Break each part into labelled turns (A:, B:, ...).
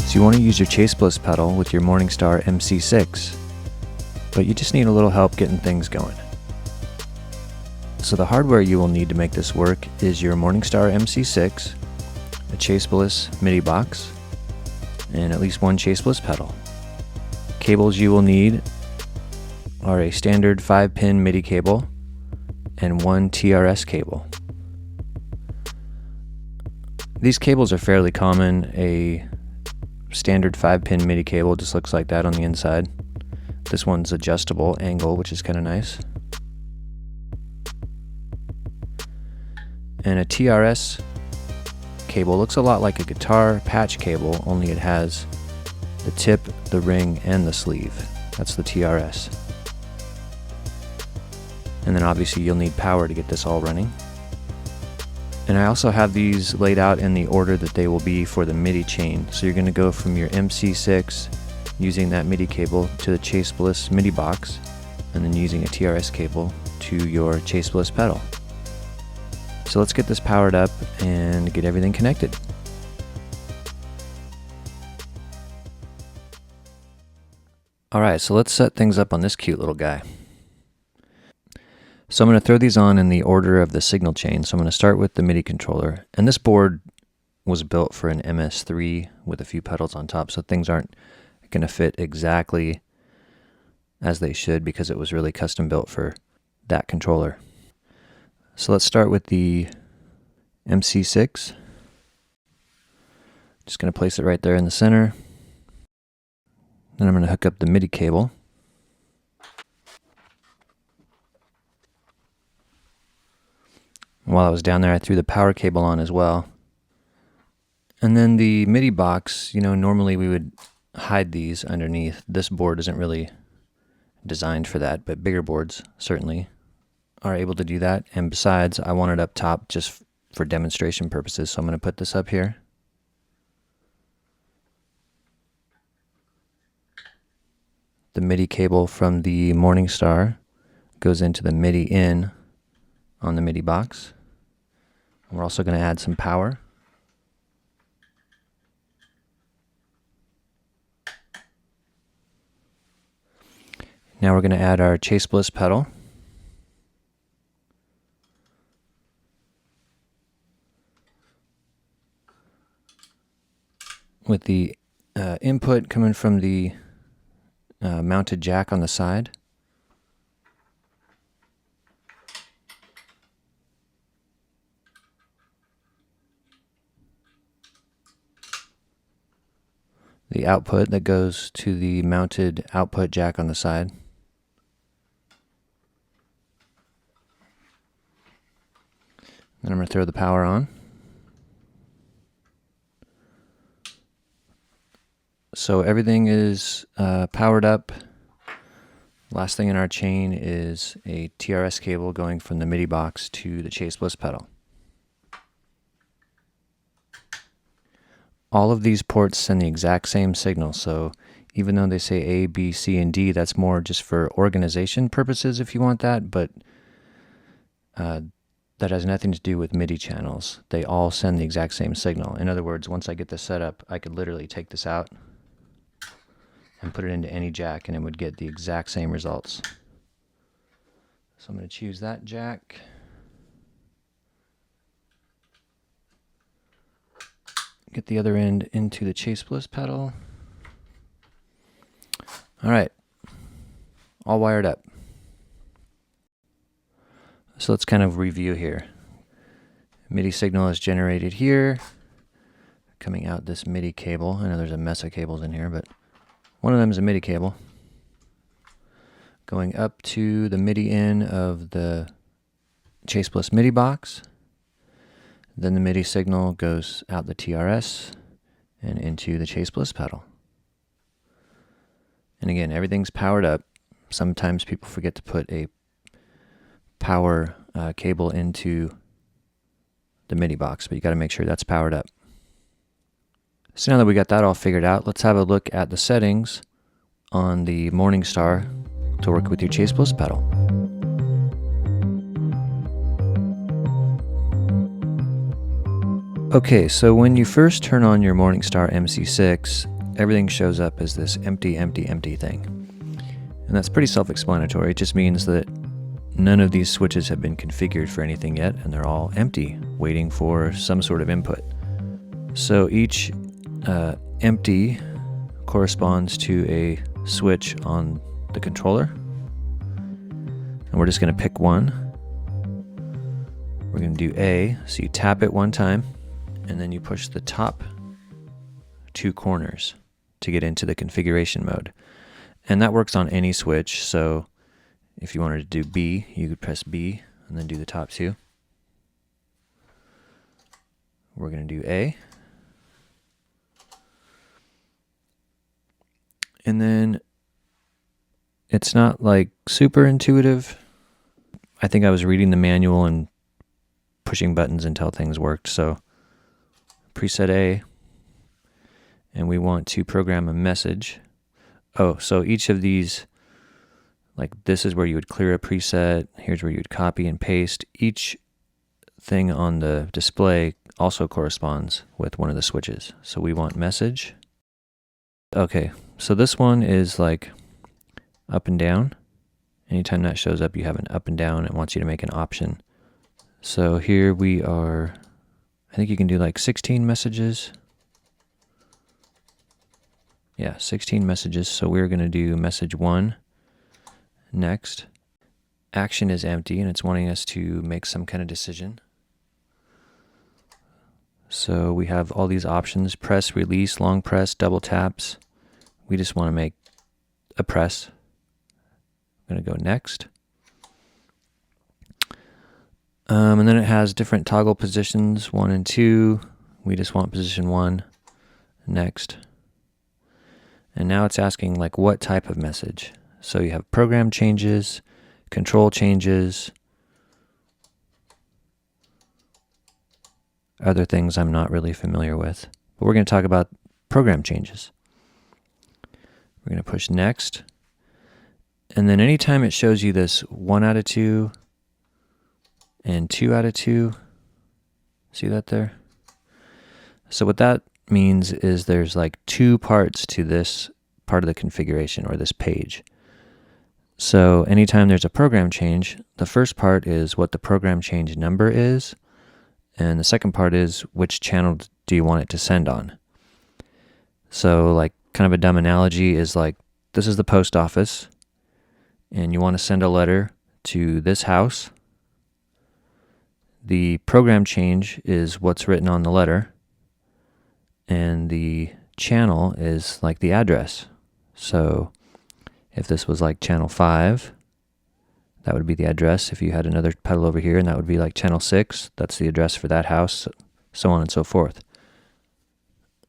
A: So you want to use your Chase Bliss pedal with your Morningstar MC6, but you just need a little help getting things going. So the hardware you will need to make this work is your Morningstar MC6, a Chase Bliss MIDI box, and at least one Chase Bliss pedal. Cables you will need are a standard 5-pin MIDI cable and one TRS cable. These cables are fairly common. A standard 5-pin MIDI cable just looks like that on the inside. This one's adjustable angle, which is kind of nice. And a TRS cable looks a lot like a guitar patch cable, only it has the tip, the ring, and the sleeve. That's the TRS. And then obviously you'll need power to get this all running. And I also have these laid out in the order that they will be for the MIDI chain. So you're going to go from your MC6 using that MIDI cable to the Chase Bliss MIDI box, and then using a TRS cable to your Chase Bliss pedal. So let's get this powered up and get everything connected. Alright, so let's set things up on this cute little guy. So I'm going to throw these on in the order of the signal chain. So I'm going to start with the MIDI controller. And this board was built for an MS3 with a few pedals on top, so things aren't going to fit exactly as they should because it was really custom built for that controller. So let's start with the MC6. Just going to place it right there in the center. Then I'm going to hook up the MIDI cable. While I was down there, I threw the power cable on as well. And then the MIDI box, normally we would hide these underneath. This board isn't really designed for that, but bigger boards certainly are able to do that. And besides, I want it up top just for demonstration purposes, so I'm going to put this up here. The MIDI cable from the Morningstar goes into the MIDI in on the MIDI box. We're also going to add some power. Now we're going to add our Chase Bliss pedal. With the input coming from the mounted jack on the side. The output that goes to the mounted output jack on the side. Then I'm going to throw the power on. So everything is powered up. Last thing in our chain is a TRS cable going from the MIDI box to the Chase Bliss pedal. All of these ports send the exact same signal, so even though they say A, B, C, and D, that's more just for organization purposes if you want that, but that has nothing to do with MIDI channels. They all send the exact same signal. In other words, once I get this set up, I could literally take this out and put it into any jack and it would get the exact same results. So I'm going to choose that jack. Get the other end into the Chase Bliss pedal. All right, all wired up. So let's kind of review here. MIDI signal is generated here, coming out this MIDI cable. I know there's a mess of cables in here, but one of them is a MIDI cable. Going up to the MIDI in of the Chase Bliss MIDI box. Then the MIDI signal goes out the TRS and into the Chase Bliss pedal. And again, everything's powered up. Sometimes people forget to put a power cable into the MIDI box, but you got to make sure that's powered up. So now that we got that all figured out, let's have a look at the settings on the Morningstar to work with your Chase Bliss pedal. Okay, so when you first turn on your Morningstar MC6, everything shows up as this empty, empty, empty thing. And that's pretty self-explanatory. It just means that none of these switches have been configured for anything yet, and they're all empty, waiting for some sort of input. So each empty corresponds to a switch on the controller. And we're just going to pick one. We're going to do A, so you tap it one time, and then you push the top two corners to get into the configuration mode. And that works on any switch, so if you wanted to do B, you could press B and then do the top two. We're going to do A. And then it's not like super intuitive. I think I was reading the manual and pushing buttons until things worked. So preset A, and we want to program a message. Oh, so each of these, like this is where you would clear a preset. Here's where you would copy and paste. Each thing on the display also corresponds with one of the switches. So we want message. Okay, so this one is like up and down. Anytime that shows up, you have an up and down. It wants you to make an option. So here we are, I think you can do like 16 messages. Yeah, 16 messages. So we're going to do message 1 next. Action is empty and it's wanting us to make some kind of decision. So we have all these options: press, release, long press, double taps. We just want to make a press. I'm going to go next. And then it has different toggle positions, 1 and 2. We just want position 1, next. And now it's asking like what type of message. So you have program changes, control changes, other things I'm not really familiar with. But we're going to talk about program changes. We're going to push next. And then anytime it shows you this 1 out of 2 and 2 out of 2, see that there? So what that means is there's like 2 parts to this part of the configuration or this page. So anytime there's a program change, the first part is what the program change number is, and the second part is which channel do you want it to send on. So like kind of a dumb analogy is like, this is the post office, and you want to send a letter to this house. The program change is what's written on the letter, and the channel is like the address. So if this was like channel 5, that would be the address. If you had another pedal over here, and that would be like channel 6, that's the address for that house, so on and so forth.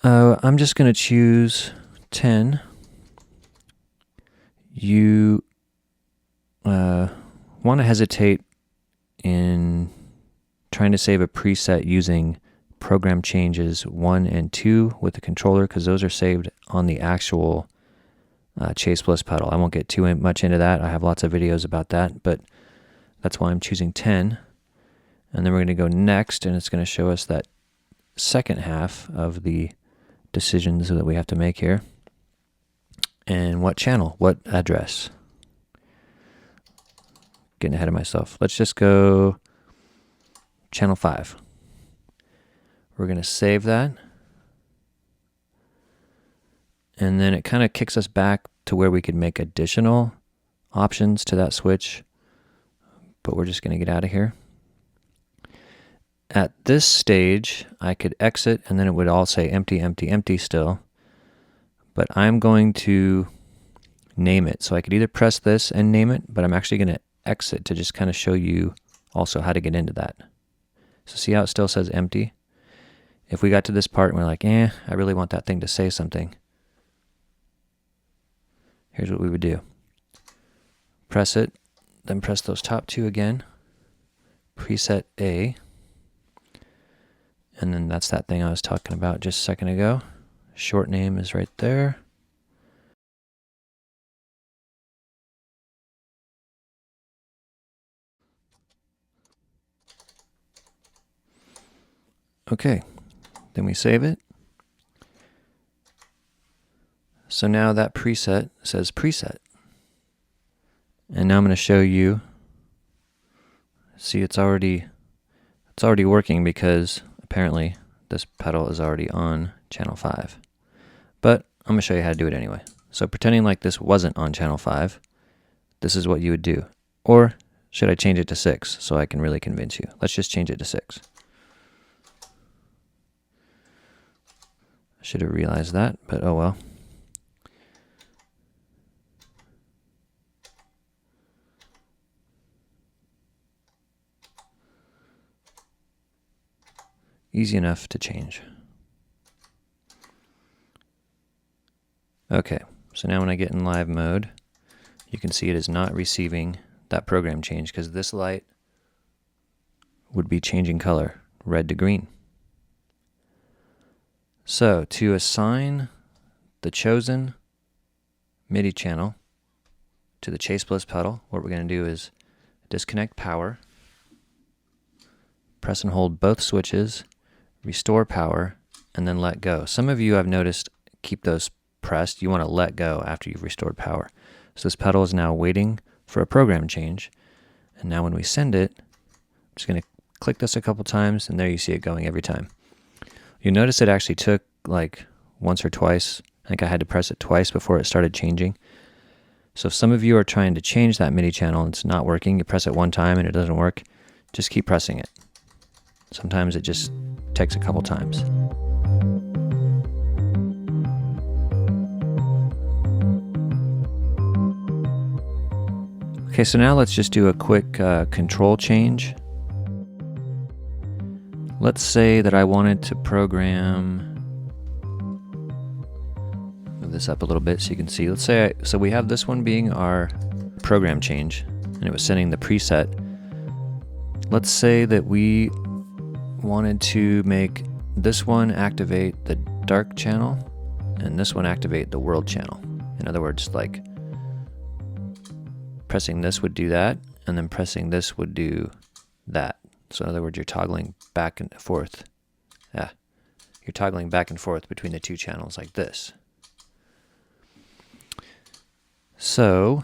A: I'm just going to choose 10. You want to hesitate in trying to save a preset using program changes 1 and 2 with the controller, because those are saved on the actual Chase Bliss pedal. I won't get too much into that. I have lots of videos about that, but that's why I'm choosing 10. And then we're going to go next, and it's going to show us that second half of the decisions that we have to make here. And what channel, what address. Getting ahead of myself. Let's just go channel 5. We're going to save that. And then it kind of kicks us back to where we could make additional options to that switch. But we're just going to get out of here. At this stage, I could exit, and then it would all say empty, empty, empty still. But I'm going to name it. So I could either press this and name it, but I'm actually going to exit to just kind of show you also how to get into that. So see how it still says empty? If we got to this part and we're like, I really want that thing to say something. Here's what we would do. Press it, then press those top 2 again. Preset A. And then that's that thing I was talking about just a second ago. Short name is right there. Okay, then we save it. So now that preset says preset. And now I'm going to show you. See, it's already working because apparently this pedal is already on channel 5. But I'm going to show you how to do it anyway. So pretending like this wasn't on channel 5, this is what you would do. Or should I change it to 6 so I can really convince you? Let's just change it to 6. I should have realized that, but oh well. Easy enough to change. Okay, so now when I get in live mode, you can see it is not receiving that program change because this light would be changing color, red to green. So to assign the chosen MIDI channel to the Chase Bliss pedal, what we're going to do is disconnect power, press and hold both switches, restore power, and then let go. Some of you I've noticed keep those pressed. You want to let go after you've restored power. So this pedal is now waiting for a program change. And now when we send it, I'm just going to click this a couple times, and there you see it going every time. You notice it actually took like once or twice. I think I had to press it twice before it started changing. So if some of you are trying to change that MIDI channel and it's not working, you press it one time and it doesn't work, just keep pressing it. Sometimes it just takes a couple times. Okay, so now let's just do a quick control change. Let's say that I wanted to program, move this up a little bit so you can see. Let's say, so we have this one being our program change, and it was sending the preset. Let's say that we wanted to make this one activate the dark channel, and this one activate the world channel. In other words, like pressing this would do that, and then pressing this would do that. So in other words, you're toggling back and forth. Yeah, you're toggling back and forth between the two channels like this. So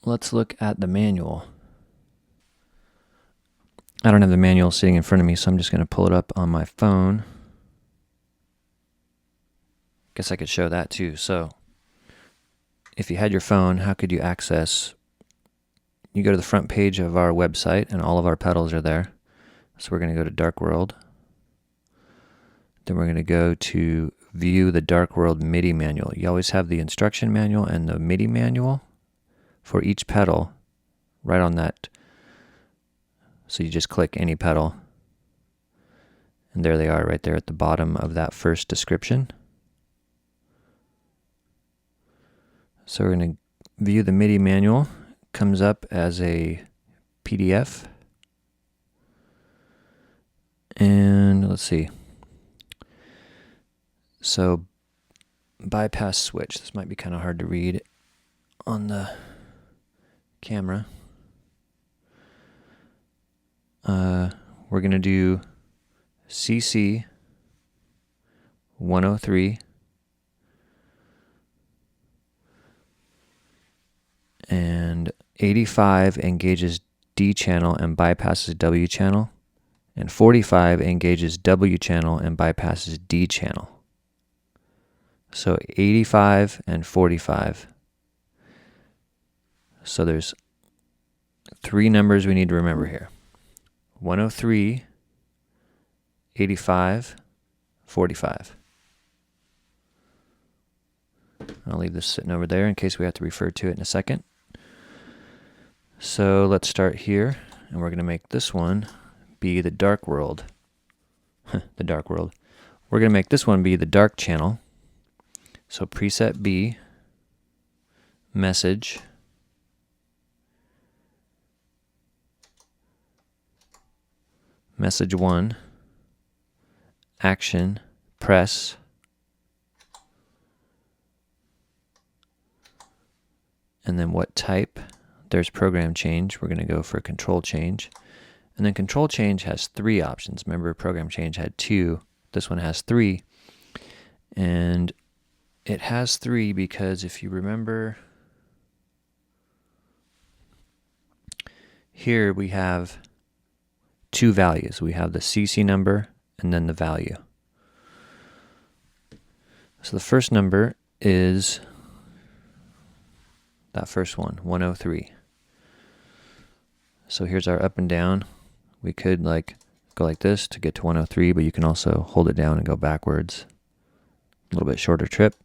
A: let's look at the manual. I don't have the manual sitting in front of me, so I'm just going to pull it up on my phone. Guess I could show that too. So if you had your phone, how could you access? You go to the front page of our website and all of our pedals are there. So we're going to go to Dark World. Then we're going to go to View the Dark World MIDI Manual. You always have the instruction manual and the MIDI manual for each pedal right on that. So you just click any pedal. And there they are right there at the bottom of that first description. So we're going to view the MIDI manual. Comes up as a PDF. And let's see. So bypass switch. This might be kind of hard to read on the camera. We're going to do CC 103 and 85 engages D channel and bypasses W channel, and 45 engages W channel and bypasses D channel. So 85 and 45. So there's three numbers we need to remember here. 103, 85, 45. I'll leave this sitting over there in case we have to refer to it in a second. So let's start here, and we're going to make this one be the dark world. The dark world. We're going to make this one be the dark channel. So preset B, message, message 1, action, press, and then what type. There's program change. We're going to go for control change. And then control change has three options. Remember, program change had 2. This one has 3. And it has 3 because if you remember, here we have 2 values. We have the CC number and then the value. So the first number is that first one, 103. So here's our up and down. We could go like this to get to 103, but you can also hold it down and go backwards. A little bit shorter trip.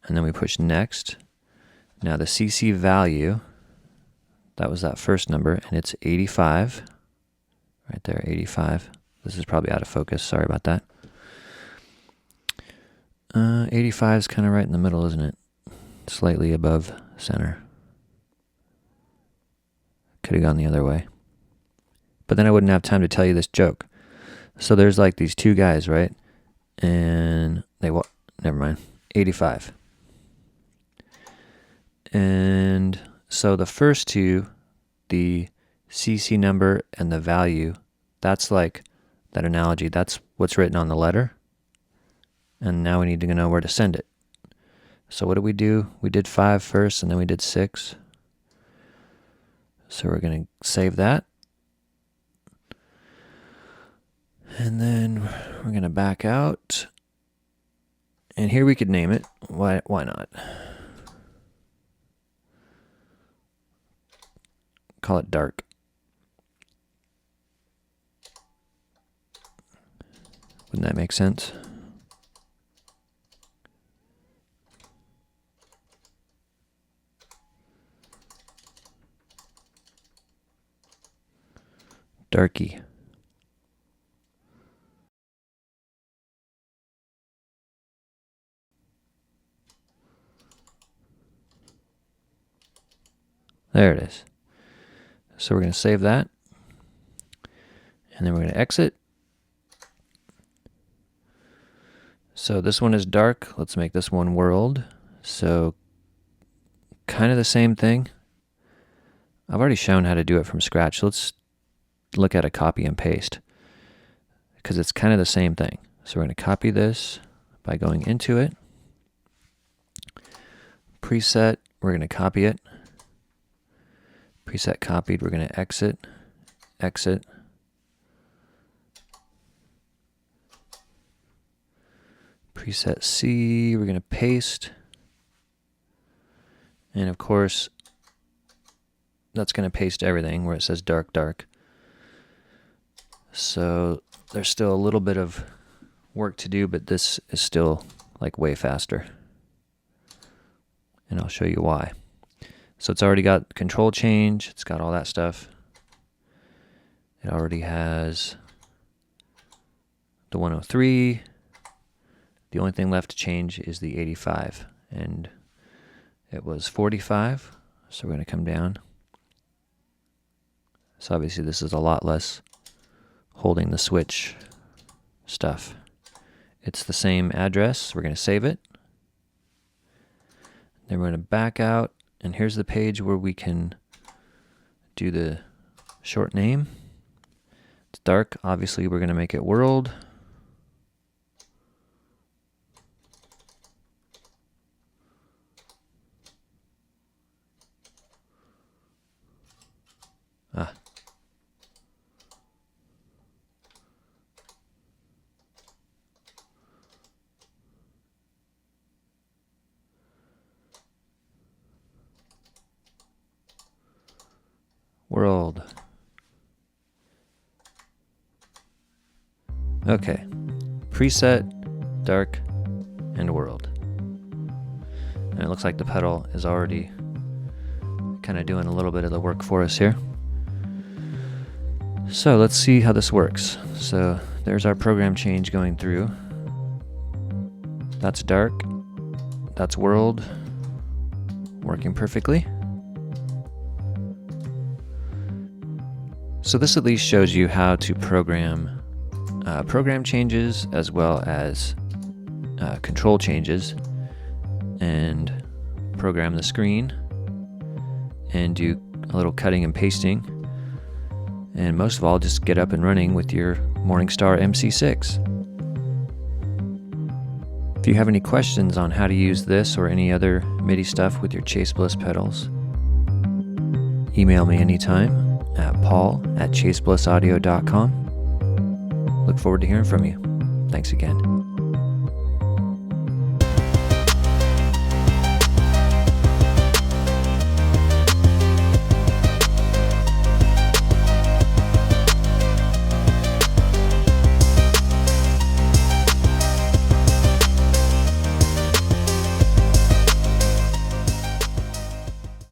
A: And then we push next. Now the CC value, that was that first number, and it's 85. Right there, 85. This is probably out of focus, sorry about that. 85 is kind of right in the middle, isn't it? Slightly above center. Could have gone the other way. But then I wouldn't have time to tell you this joke. So there's like these 2 guys, right? And never mind, 85. And so the first 2, the CC number and the value, that's like that analogy. That's what's written on the letter. And now we need to know where to send it. So what did we do? We did 5 first, and then we did 6. So we're going to save that. And then we're going to back out. And here we could name it. Why not? Call it dark. Wouldn't that make sense? Darky. There it is. So we're going to save that. And then we're going to exit. So this one is dark. Let's make this one world. So kind of the same thing. I've already shown how to do it from scratch. So let's look at a copy and paste because it's kind of the same thing. So we're going to copy this by going into it. Preset, we're going to copy it. Preset copied, we're going to exit. Preset C, we're going to paste. And of course, that's going to paste everything where it says dark, dark. So there's still a little bit of work to do, but this is still like way faster. And I'll show you why. So it's already got control change. It's got all that stuff. It already has the 103. The only thing left to change is the 85. And it was 45. So we're going to come down. So obviously this is a lot less holding the switch stuff. It's the same address. We're going to save it. Then we're going to back out. And here's the page where we can do the short name. It's dark. Obviously, we're going to make it world. World. Okay. Preset, dark, and world. And it looks like the pedal is already kind of doing a little bit of the work for us here. So let's see how this works. So there's our program change going through. That's dark. That's world. Working perfectly. So this at least shows you how to program changes as well as control changes, and program the screen and do a little cutting and pasting, and most of all just get up and running with your Morningstar MC6. If you have any questions on how to use this or any other MIDI stuff with your Chase Bliss pedals, email me anytime at paul@chaseblissaudio.com. Look forward to hearing from you. Thanks again.